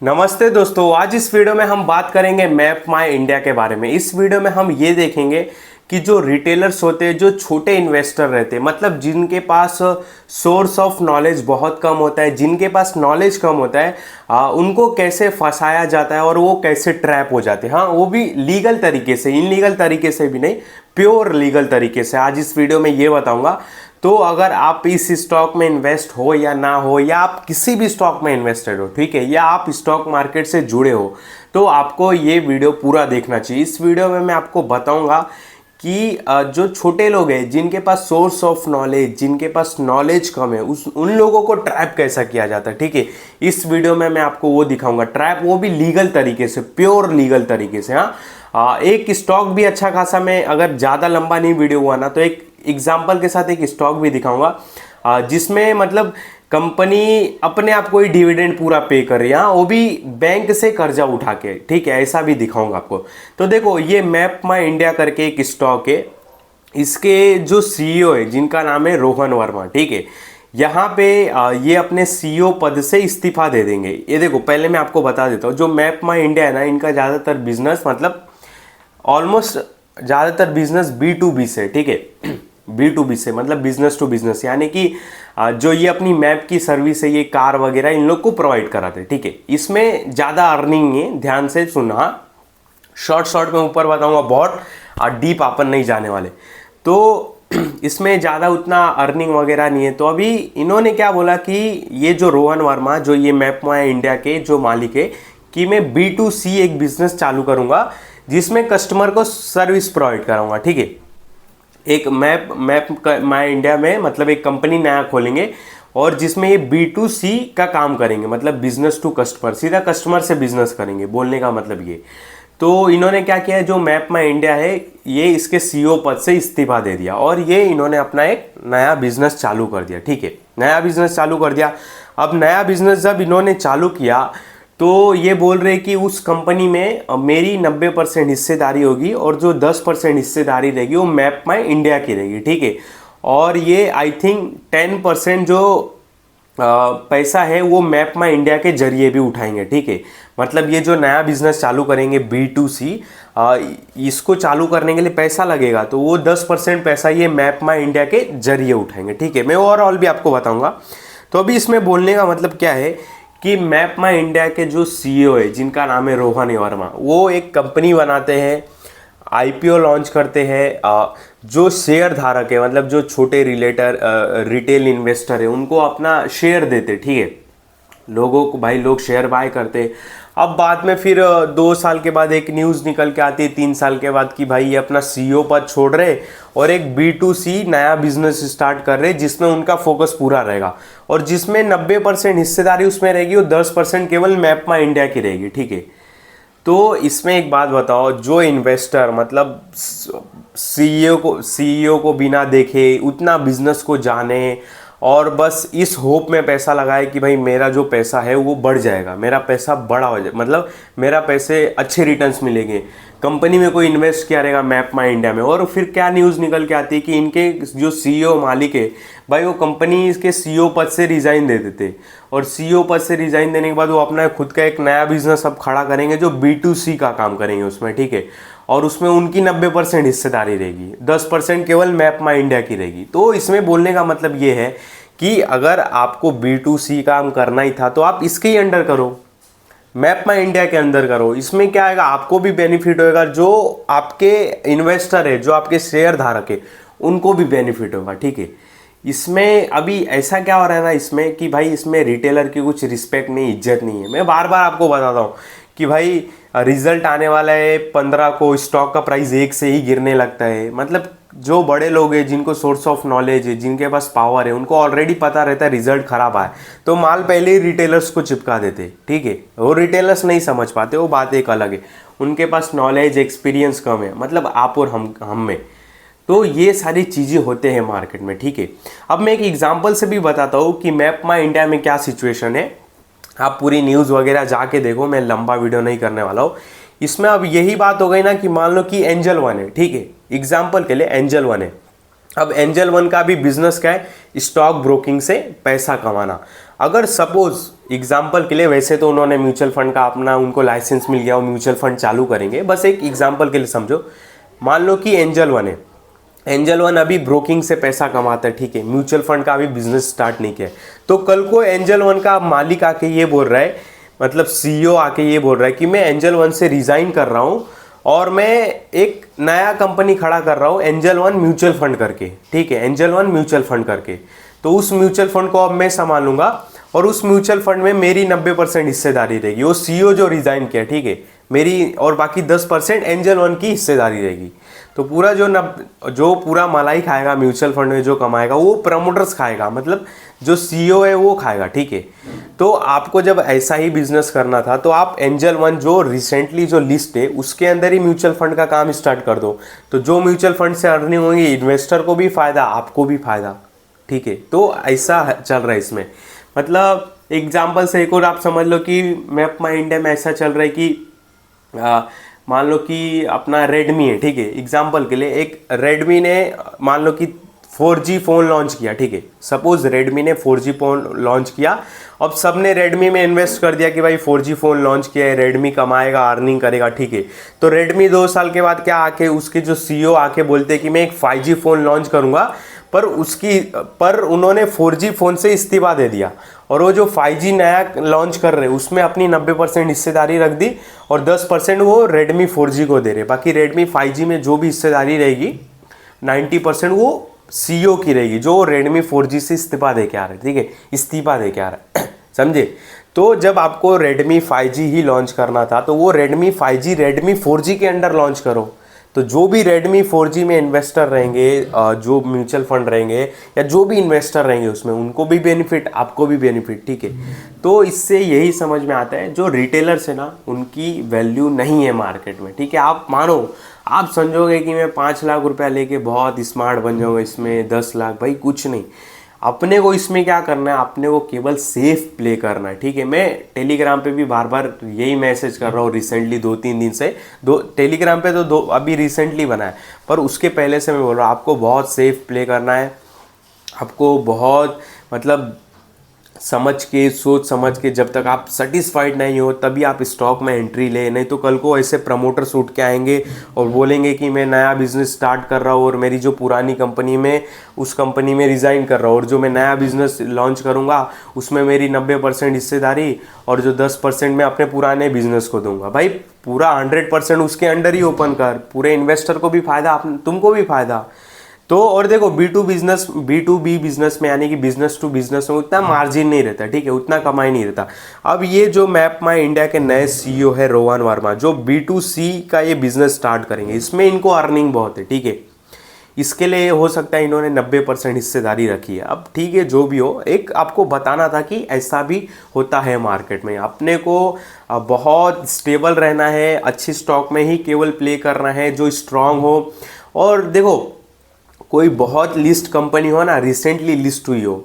नमस्ते दोस्तों, आज इस वीडियो में हम बात करेंगे मैप माई इंडिया के बारे में। इस वीडियो में हम ये देखेंगे कि जो रिटेलर्स होते हैं, जो छोटे इन्वेस्टर रहते हैं, मतलब जिनके पास सोर्स ऑफ नॉलेज बहुत कम होता है, जिनके पास नॉलेज कम होता है, उनको कैसे फंसाया जाता है और वो कैसे ट्रैप हो जाते हैं। हाँ, वो भी लीगल तरीके से, इनलीगल तरीके से भी नहीं, प्योर लीगल तरीके से। आज इस वीडियो में ये बताऊंगा। तो अगर आप इस स्टॉक में इन्वेस्ट हो या ना हो, या आप किसी भी स्टॉक में इन्वेस्टेड हो, ठीक है, या आप स्टॉक मार्केट से जुड़े हो, तो आपको ये वीडियो पूरा देखना चाहिए। इस वीडियो में मैं आपको बताऊंगा कि जो छोटे लोग हैं, जिनके पास सोर्स ऑफ नॉलेज, जिनके पास नॉलेज कम है, उन लोगों को ट्रैप कैसा किया जाता है। ठीक है, इस वीडियो में मैं आपको वो दिखाऊंगा, ट्रैप, वो भी लीगल तरीके से, प्योर लीगल तरीके से। हाँ, एक स्टॉक भी अच्छा खासा, मैं अगर ज़्यादा लंबा नहीं वीडियो हुआ ना, तो एक एग्जाम्पल के साथ एक स्टॉक भी दिखाऊंगा जिसमें मतलब कंपनी अपने आप को ही डिविडेंड पूरा पे कर रही है, वो भी बैंक से कर्जा उठा के। ठीक है, ऐसा भी दिखाऊंगा आपको। तो देखो, ये मैप माई इंडिया करके एक स्टॉक है। इसके जो सीईओ है, जिनका नाम है रोहन वर्मा, ठीक है, यहाँ पे ये अपने सीईओ पद से इस्तीफा दे देंगे। ये देखो, पहले मैं आपको बता देता हूँ, जो मैप माई इंडिया है ना, इनका ज़्यादातर बिजनेस, मतलब ऑलमोस्ट ज़्यादातर बिजनेस B2B से, ठीक है, B2B से मतलब बिजनेस टू बिजनेस, यानी कि जो ये अपनी मैप की सर्विस है, ये कार वगैरह इन लोग को प्रोवाइड कराते हैं। ठीक है, इसमें ज़्यादा अर्निंग है, ध्यान से सुनना। शॉर्ट में ऊपर बताऊंगा, बहुत डीप अपन नहीं जाने वाले। तो इसमें ज़्यादा उतना अर्निंग वगैरह नहीं है। तो अभी इन्होंने क्या बोला कि ये जो रोहन वर्मा, जो ये मैप माई इंडिया के जो मालिक है, कि मैं B2C एक बिजनेस चालू करूँगा जिसमें कस्टमर को सर्विस प्रोवाइड कराऊंगा। ठीक है, एक मैप माई इंडिया में मतलब एक कंपनी नया खोलेंगे और जिसमें ये B2C का काम करेंगे, मतलब बिजनेस टू कस्टमर, सीधा कस्टमर से बिजनेस करेंगे, बोलने का मतलब ये। तो इन्होंने क्या किया है, जो मैप माई इंडिया है, ये इसके सीईओ पद से इस्तीफा दे दिया और ये इन्होंने अपना एक नया बिजनेस चालू कर दिया। ठीक है, नया बिजनेस चालू कर दिया। अब नया बिजनेस जब इन्होंने चालू किया, तो ये बोल रहे कि उस कंपनी में मेरी 90% हिस्सेदारी होगी और जो 10% हिस्सेदारी रहेगी वो मैप माई इंडिया की रहेगी। ठीक है, और ये आई थिंक 10% जो पैसा है वो मैप माई इंडिया के जरिए भी उठाएंगे। ठीक है, मतलब ये जो नया बिजनेस चालू करेंगे B2C, इसको चालू करने के लिए पैसा लगेगा, तो वो 10% पैसा ये मैप माई इंडिया के जरिए उठाएंगे। ठीक है, मैं ओवरऑल भी आपको बताऊंगा। तो अभी इसमें बोलने का मतलब क्या है कि मैप माई इंडिया के जो सीईओ है, जिनका नाम है रोहन वर्मा, वो एक कंपनी बनाते हैं, IPO लॉन्च करते हैं। जो शेयर धारक है, मतलब जो छोटे रिटेल इन्वेस्टर है, उनको अपना शेयर देते। ठीक है, लोगों को, भाई लोग शेयर बाय करते। अब बाद में फिर 2 साल के बाद एक न्यूज़ निकल के आती है, 3 साल के बाद, कि भाई ये अपना सीईओ पद छोड़ रहे और एक B2C नया बिजनेस स्टार्ट कर रहे, जिसमें उनका फोकस पूरा रहेगा और जिसमें 90% हिस्सेदारी उसमें रहेगी और 10% केवल मैप माई इंडिया की रहेगी। ठीक है, तो इसमें एक बात बताओ, जो इन्वेस्टर मतलब सीईओ को बिना देखे, उतना बिजनेस को जाने और बस इस होप में पैसा लगाए कि भाई मेरा जो पैसा है वो बढ़ जाएगा, मेरा पैसा बड़ा हो जाए, मतलब मेरा पैसे अच्छे रिटर्न्स मिलेंगे, कंपनी में कोई इन्वेस्ट किया रहेगा मैप माई इंडिया में, और फिर क्या न्यूज़ निकल के आती है कि इनके जो सीईओ मालिक है, भाई वो कंपनी के सीईओ पद से रिज़ाइन दे देते, और सीईओ पद से रिज़ाइन देने के बाद वो अपना खुद का एक नया बिजनेस अब खड़ा करेंगे जो B2C का काम करेंगे उसमें। ठीक है, और उसमें उनकी 90% हिस्सेदारी रहेगी, 10% केवल मैप माई इंडिया की रहेगी। तो इसमें बोलने का मतलब ये है कि अगर आपको B2C काम करना ही था तो आप इसके ही अंडर करो, मैप माई इंडिया के अंदर करो। इसमें क्या आएगा, आपको भी बेनिफिट होएगा, जो आपके इन्वेस्टर है, जो आपके शेयर धारक है, उनको भी बेनिफिट होगा। ठीक है, इसमें अभी ऐसा क्या हो रहा है ना इसमें, कि भाई इसमें रिटेलर की कुछ रिस्पेक्ट नहीं, इज्जत नहीं है। मैं बार बार आपको बताता हूँ कि भाई रिजल्ट आने वाला है 15 को, स्टॉक का प्राइस 1 से ही गिरने लगता है। मतलब जो बड़े लोग हैं, जिनको सोर्स ऑफ नॉलेज है, जिनके पास पावर है, उनको ऑलरेडी पता रहता है रिजल्ट खराब आए, तो माल पहले ही रिटेलर्स को चिपका देते। ठीक है, वो रिटेलर्स नहीं समझ पाते, वो बात एक अलग है, उनके पास नॉलेज एक्सपीरियंस कम है, मतलब आप और हम में। तो ये सारी चीज़ें होते हैं मार्केट में। ठीक है, अब मैं एक एग्जांपल से भी बताता हूँ कि मैप माई इंडिया में क्या सिचुएशन है। आप पूरी न्यूज़ वगैरह जाके देखो, मैं लंबा वीडियो नहीं करने वाला हूँ। इसमें अब यही बात हो गई ना कि मान लो कि एंजल वन है, ठीक है, एग्जाम्पल के लिए एंजल वन है। अब एंजल वन का भी बिजनेस क्या है, स्टॉक ब्रोकिंग से पैसा कमाना। अगर सपोज एग्जाम्पल के लिए, वैसे तो उन्होंने म्यूचुअल फंड का अपना उनको लाइसेंस मिल गया, वो म्यूचुअल फंड चालू करेंगे, बस एक एग्जाम्पल के लिए समझो। मान लो कि एंजल वन है, एंजल वन अभी ब्रोकिंग से पैसा कमाता है, ठीक है, म्यूचुअल फंड का अभी बिजनेस स्टार्ट नहीं किया है। तो कल को एंजल वन का मालिक आके ये बोल रहा है, मतलब सीईओ आके ये बोल रहा है कि मैं एंजल वन से रिजाइन कर रहा हूँ और मैं एक नया कंपनी खड़ा कर रहा हूँ एंजल वन म्यूचुअल फंड करके, ठीक है, एंजल वन म्यूचुअल फंड करके। तो उस म्यूचुअल फंड को अब मैं संभालूंगा और उस म्यूचुअल फंड में मेरी 90% हिस्सेदारी रहेगी। वो सीईओ जो रिजाइन किया, ठीक है, मेरी, और बाकी 10% एंजल वन की हिस्सेदारी रहेगी। तो पूरा जो पूरा मलाई खाएगा म्यूचुअल फंड में, जो कमाएगा वो प्रमोटर्स खाएगा, मतलब जो सीईओ है वो खाएगा, ठीक है। तो आपको जब ऐसा ही बिजनेस करना था तो आप एंजल वन जो रिसेंटली जो लिस्ट है उसके अंदर ही म्यूचुअल फंड का काम स्टार्ट कर दो। तो जो म्यूचुअल फंड से अर्निंग होगी, इन्वेस्टर को भी फायदा, आपको भी फायदा, ठीक है। तो ऐसा चल रहा है इसमें। मतलब एग्जाम्पल से एक और आप समझ लो कि मैप माई इंडिया में ऐसा चल रहा है कि मान लो कि अपना रेडमी है, ठीक है, एग्जाम्पल के लिए एक रेडमी ने मान लो कि 4G फ़ोन लॉन्च किया, ठीक है, सपोज रेडमी ने 4G फ़ोन लॉन्च किया। अब सबने रेडमी में इन्वेस्ट कर दिया कि भाई 4G फ़ोन लॉन्च किया है, रेडमी कमाएगा, अर्निंग करेगा, ठीक है। तो रेडमी 2 साल के बाद क्या आके उसके जो सीईओ आके बोलते हैं कि मैं एक 5G फ़ोन लॉन्च करूँगा, पर उन्होंने 4G फ़ोन से इस्तीफा दे दिया और वो जो 5G नया लॉन्च कर रहे हैं उसमें अपनी 90% हिस्सेदारी रख दी और 10% वो रेडमी 4G को दे रहे। बाकी रेडमी 5G में जो भी हिस्सेदारी रहेगी 90% वो सीईओ की रहेगी, जो रेडमी 4G से इस्तीफा दे के आ रहा है, ठीक है, इस्तीफा दे के आ रहा है समझे। तो जब आपको रेडमी 5G ही लॉन्च करना था तो वो रेडमी 5G रेडमी 4G के अंडर लॉन्च करो। तो जो भी रेडमी 4G में इन्वेस्टर रहेंगे, जो म्यूचुअल फंड रहेंगे या जो भी इन्वेस्टर रहेंगे उसमें, उनको भी बेनिफिट, आपको भी बेनिफिट, ठीक है। तो इससे यही समझ में आता है जो रिटेलर्स है ना, उनकी वैल्यू नहीं है मार्केट में, ठीक है। आप मानो, आप समझोगे कि मैं 5 लाख रुपया लेके बहुत स्मार्ट बन जाऊँगा इसमें, 10 लाख, भाई कुछ नहीं। अपने को इसमें क्या करना है, अपने को केवल सेफ प्ले करना है, ठीक है। मैं टेलीग्राम पे भी बार बार यही मैसेज कर रहा हूँ रिसेंटली 2-3 दिन से, टेलीग्राम पे तो अभी रिसेंटली बना है, पर उसके पहले से मैं बोल रहा हूँ आपको बहुत सेफ प्ले करना है। आपको बहुत मतलब समझ के, सोच समझ के, जब तक आप सेटिस्फाइड नहीं हो तभी आप स्टॉक में एंट्री ले। नहीं तो कल को ऐसे प्रमोटर्स उठ के आएंगे और बोलेंगे कि मैं नया बिजनेस स्टार्ट कर रहा हूँ और मेरी जो पुरानी कंपनी में, उस कंपनी में रिज़ाइन कर रहा हूँ और जो मैं नया बिजनेस लॉन्च करूँगा उसमें मेरी 90% हिस्सेदारी और जो 10% मैं अपने पुराने बिजनेस को दूंगा। भाई पूरा 100% उसके अंडर ही ओपन कर, पूरे इन्वेस्टर को भी फायदा, तुमको भी फायदा। तो और देखो B2B बिजनेस में, यानी कि बिजनेस टू बिजनेस में उतना मार्जिन नहीं रहता, ठीक है, उतना कमाई नहीं रहता। अब ये जो मैप माई इंडिया के नए सीईओ है रोहन वर्मा, जो B2C का ये बिजनेस स्टार्ट करेंगे, इसमें इनको अर्निंग बहुत है, ठीक है। इसके लिए हो सकता है इन्होंने 90% हिस्सेदारी रखी है। अब ठीक है, जो भी हो, एक आपको बताना था कि ऐसा भी होता है मार्केट में। अपने को बहुत स्टेबल रहना है, अच्छी स्टॉक में ही केवल प्ले करना है जो स्ट्रांग हो। और देखो, कोई बहुत लिस्ट कंपनी हो ना, रिसेंटली लिस्ट हुई हो,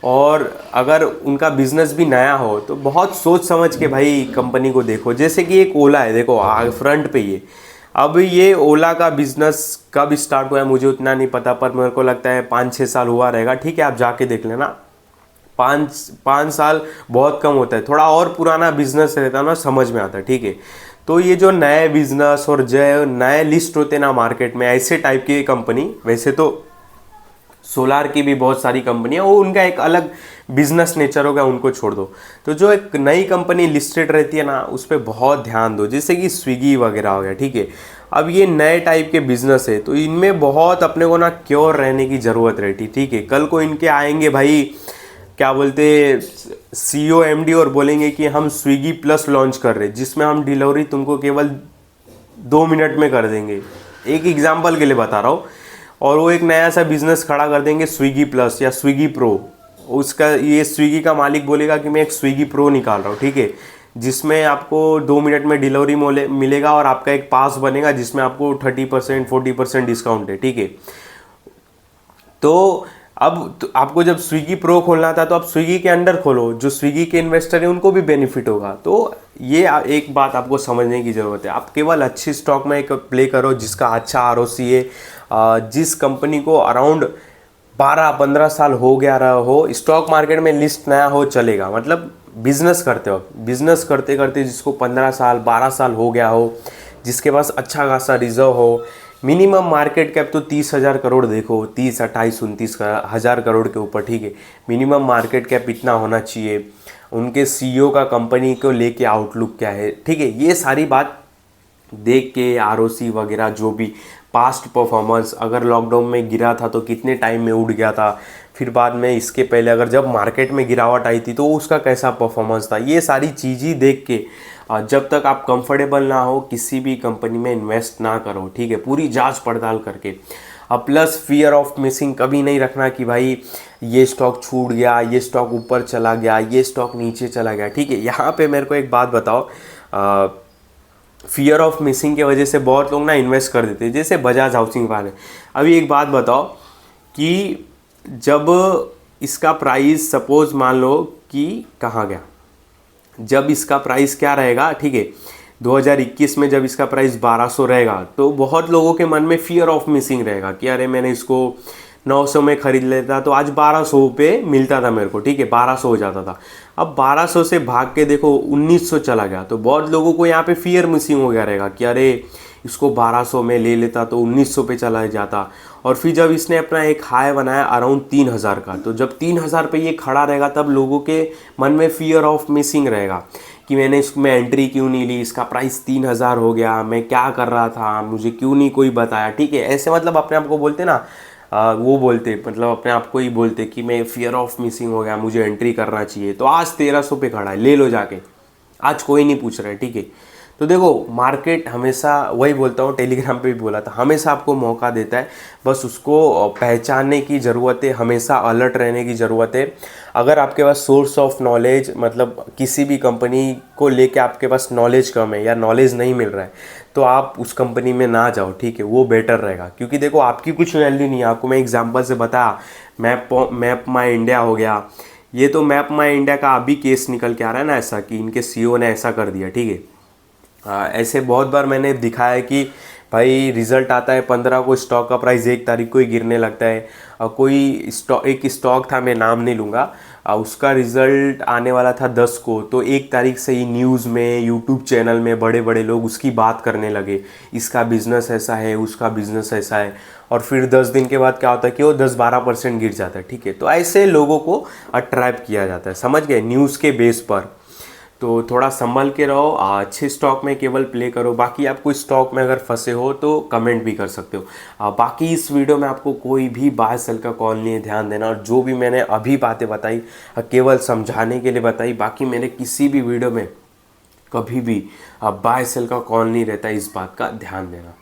और अगर उनका बिजनेस भी नया हो तो बहुत सोच समझ के भाई कंपनी को देखो। जैसे कि एक ओला है, देखो फ्रंट पे ये, अब ये ओला का बिजनेस कब स्टार्ट हुआ है मुझे उतना नहीं पता, पर मेरे को लगता है 5-6 साल हुआ रहेगा, ठीक है, आप जाके देख लेना। 5 साल बहुत कम होता है, थोड़ा और पुराना बिजनेस रहता है ना, समझ में आता है, ठीक है। तो ये जो नए बिजनेस और जो नए लिस्ट होते हैं ना मार्केट में, ऐसे टाइप की कंपनी, वैसे तो सोलार की भी बहुत सारी कंपनियां, वो उनका एक अलग बिजनेस नेचर होगा, उनको छोड़ दो। तो जो एक नई कंपनी लिस्टेड रहती है ना, उस पर बहुत ध्यान दो, जैसे कि स्विगी वगैरह हो गया, ठीक है। अब ये नए टाइप के बिजनेस है तो इनमें बहुत अपने को ना क्योर रहने की ज़रूरत रहती, ठीक है। कल को इनके आएंगे भाई, क्या बोलते, CEO MD, और बोलेंगे कि हम स्विगी प्लस लॉन्च कर रहे हैं जिसमें हम डिलीवरी तुमको केवल 2 मिनट में कर देंगे, एक एग्जांपल के लिए बता रहा हूँ। और वो एक नया सा बिजनेस खड़ा कर देंगे, स्विगी प्लस या स्विगी प्रो। उसका ये स्विगी का मालिक बोलेगा कि मैं एक स्विगी प्रो निकाल रहा हूँ, ठीक है, जिसमें आपको 2 मिनट में डिलीवरी मिलेगा और आपका एक पास बनेगा जिसमें आपको 30% 40% डिस्काउंट है, ठीक है। तो अब तो आपको जब स्विगी प्रो खोलना था तो आप स्विगी के अंडर खोलो, जो स्विगी के इन्वेस्टर है उनको भी बेनिफिट होगा। तो ये एक बात आपको समझने की ज़रूरत है। आप केवल अच्छी स्टॉक में एक प्ले करो जिसका अच्छा ROC है, जिस कंपनी को अराउंड 12-15 साल हो गया रहा हो, स्टॉक मार्केट में लिस्ट नया हो चलेगा, मतलब बिजनेस करते हो, बिजनेस करते करते जिसको 15 साल 12 साल हो गया हो, जिसके पास अच्छा खासा रिजर्व हो, मिनिमम मार्केट कैप तो 30,000 करोड़ देखो, 30, 28, 29,000 करोड़ के ऊपर, ठीक है। मिनिमम मार्केट कैप इतना होना चाहिए, उनके सीईओ का कंपनी को लेके आउटलुक क्या है, ठीक है। ये सारी बात देख के आरओसी वगैरह जो भी पास्ट परफॉर्मेंस, अगर लॉकडाउन में गिरा था तो कितने टाइम में उठ गया था, फिर बाद में इसके पहले अगर जब मार्केट में गिरावट आई थी तो उसका कैसा परफॉर्मेंस था, ये सारी चीज़ें देख के जब तक आप कंफर्टेबल ना हो किसी भी कंपनी में इन्वेस्ट ना करो, ठीक है, पूरी जांच पड़ताल करके। अब प्लस फियर ऑफ मिसिंग कभी नहीं रखना कि भाई ये स्टॉक छूट गया, ये स्टॉक ऊपर चला गया, ये स्टॉक नीचे चला गया, ठीक है। यहाँ पे मेरे को एक बात बताओ, फियर ऑफ मिसिंग की वजह से बहुत लोग ना इन्वेस्ट कर देते हैं, जैसे बजाज हाउसिंग वाले। अभी एक बात बताओ कि जब इसका प्राइस सपोज मान लो कि कहाँ गया, जब इसका प्राइस क्या रहेगा, ठीक है, 2021 में जब इसका प्राइस 1200 रहेगा तो बहुत लोगों के मन में फियर ऑफ मिसिंग रहेगा कि अरे मैंने इसको 900 में खरीद लेता तो आज 1200 पे मिलता था मेरे को, ठीक है, 1200 हो जाता था। अब 1200 से भाग के देखो 1900 चला गया, तो बहुत लोगों को यहाँ पे फियर मिसिंग हो गया रहेगा कि अरे इसको 1200 में ले लेता तो 1900 पे चला जाता। और फिर जब इसने अपना एक हाई बनाया अराउंड 3000 का, तो जब 3000 पे ये खड़ा रहेगा तब लोगों के मन में फियर ऑफ मिसिंग रहेगा कि मैंने इसमें एंट्री क्यों नहीं ली, इसका प्राइस 3000 हो गया, मैं क्या कर रहा था, मुझे क्यों नहीं कोई बताया, ठीक है। ऐसे मतलब अपने आप को बोलते ना, वो बोलते मतलब अपने आप को ही बोलते कि मैं फियर ऑफ मिसिंग हो गया, मुझे एंट्री करना चाहिए। तो आज 1300 पे खड़ा है, ले लो जाके, आज कोई नहीं पूछ रहा है, ठीक है। तो देखो मार्केट हमेशा, वही बोलता हूँ, टेलीग्राम पे भी बोला था, हमेशा आपको मौका देता है, बस उसको पहचानने की ज़रूरत है, हमेशा अलर्ट रहने की ज़रूरत है। अगर आपके पास सोर्स ऑफ नॉलेज, मतलब किसी भी कंपनी को लेके आपके पास नॉलेज कम है या नॉलेज नहीं मिल रहा है, तो आप उस कंपनी में ना जाओ, ठीक है, वो बेटर रहेगा। क्योंकि देखो आपकी कुछ वैल्यू नहीं है, आपको मैं एग्जांपल से बताया, मैप माई इंडिया हो गया, ये तो मैप माई इंडिया का अभी केस निकल के आ रहा है ना, ऐसा कि इनके सीईओ ने ऐसा कर दिया, ठीक है। ऐसे बहुत बार मैंने दिखाया है कि भाई रिज़ल्ट आता है 15 को, स्टॉक का प्राइस 1 तारीख को ही गिरने लगता है। कोई एक स्टॉक था, मैं नाम नहीं लूँगा, उसका रिज़ल्ट आने वाला था 10 को, तो 1 तारीख से ही न्यूज़ में, यूट्यूब चैनल में बड़े बड़े लोग उसकी बात करने लगे, इसका बिज़नेस ऐसा है, उसका बिज़नेस ऐसा है। और फिर 10 दिन के बाद क्या होता है कि वो 10-12% गिर जाता है, ठीक है। तो ऐसे लोगों को अट्रैप किया जाता है, समझ गए, न्यूज़ के बेस पर। तो थोड़ा संभल के रहो, अच्छे स्टॉक में केवल प्ले करो। बाकी आप कोई स्टॉक में अगर फंसे हो तो कमेंट भी कर सकते हो। बाकी इस वीडियो में आपको कोई भी बाय सेल का कॉल नहीं है, ध्यान देना। और जो भी मैंने अभी बातें बताई केवल समझाने के लिए बताई, बाकी मैंने किसी भी वीडियो में कभी भी बाय सेल का कॉल नहीं रहता, इस बात का ध्यान देना।